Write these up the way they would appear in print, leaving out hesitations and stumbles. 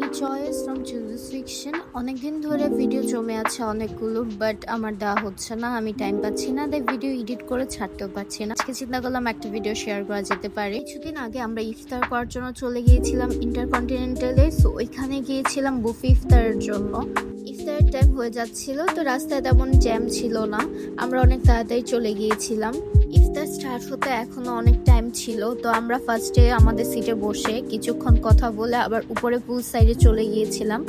আমি choice from chooses fiction. অনেকদিন ধরে ভিডিও জমে আছে অনেকগুলো, বাট আমার দেওয়া হচ্ছে না, আমি টাইম পাচ্ছি না, তাই ভিডিও এডিট করে ছাড়তেও পারছি না। আজকে চিন্তা করলাম একটা ভিডিও শেয়ার করা যেতে পারে। কিছুদিন আগে আমরা ইফতার করার জন্য চলে গিয়েছিলাম ইন্টারকন্টিনেন্টালে। সো ওইখানে গিয়েছিলাম বুফে ইফতারের জন্য। ইফতারের টাইম হয়ে যাচ্ছিল, তো রাস্তায় তেমন জ্যাম ছিল না, আমরা অনেক তাড়াতাড়ি চলে গিয়েছিলাম। ইফতার স্টার্ট হতে এখনো অনেক টাইম ছিল, তো আমরা ফার্স্টে আমাদের সিটে বসে কিছুক্ষণ কথা বলে আবার উপরে পুল সাইডে চলে গিয়েছিলাম।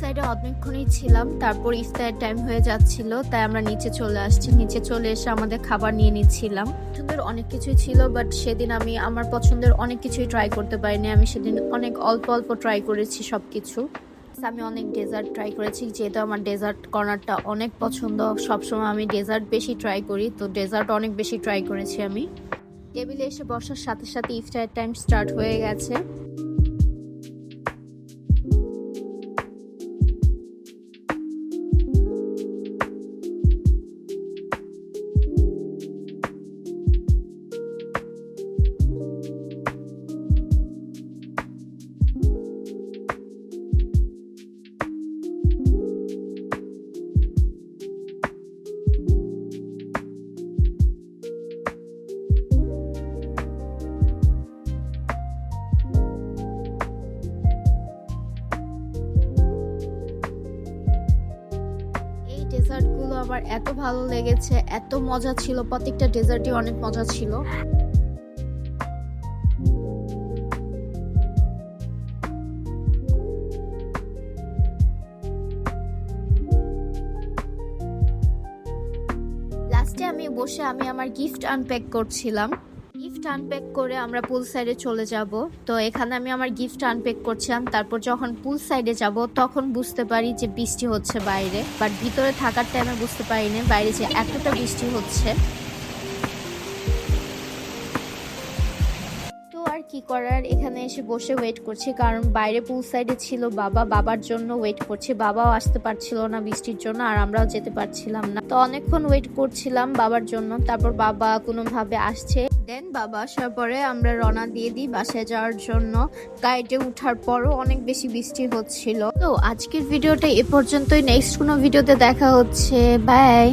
সাইডে অনেকক্ষণই ছিলাম, তারপর ইফতারের টাইম হয়ে যাচ্ছিল, তাই আমরা নিচে চলে আসছি। নিচে চলে এসে আমাদের খাবার নিয়ে নিচ্ছিলাম। পছন্দের অনেক কিছুই ছিল, বাট সেদিন আমি আমার পছন্দের অনেক কিছুই ট্রাই করতে পারিনি। আমি সেদিন অনেক অল্প অল্প ট্রাই করেছি সবকিছু। আমি অনেক ডেজার্ট ট্রাই করেছি, যেহেতু আমার ডেজার্ট কর্নারটা অনেক পছন্দ। সবসময় আমি ডেজার্ট বেশি ট্রাই করি, তো ডেজার্ট অনেক বেশি ট্রাই করেছি আমি। টেবিলে এসে বসার সাথে সাথে ইফতারের টাইম স্টার্ট হয়ে গেছে। ডেজার্টগুলো আমার এত ভালো লেগেছে, এত মজা ছিল, প্রত্যেকটা ডেজার্টই অনেক মজা ছিল। লাস্টে আমি বসে আমার গিফট আনপ্যাক করছিলাম। গিফট আনপ্যাক করে আমরা পুল সাইডে চলে যাব। তো এখানে আমি আমার গিফট আনপ্যাক করছিলাম, তারপর যখন পুল সাইডে যাব তখন বুঝতে পারি যে বৃষ্টি হচ্ছে বাইরে, বাট ভিতরে থাকার টাইমে বুঝতে পারিনি বাইরে যে এতটা বৃষ্টি হচ্ছে। তো আর কি করার, এখানে এসে বসে ওয়েট করছি, কারণ বাইরে পুল সাইডে ছিল বাবার জন্য ওয়েট করছি। বাবাও আসতে পারছিল না বৃষ্টির জন্য, আর আমরাও যেতে পারছিলাম না। তো অনেকক্ষণ ওয়েট করছিলাম বাবার জন্য, তারপর বাবা কোনোভাবে আসছে। দেন বাবা আসার পরে আমরা রওনা দিয়ে দিই বাসায় যাওয়ার জন্য। গাড়িতে উঠার পরও অনেক বেশি বৃষ্টি হচ্ছিল। তো আজকের ভিডিওটা এ পর্যন্তই, নেক্সট কোনো ভিডিওতে দেখা হচ্ছে, বাই।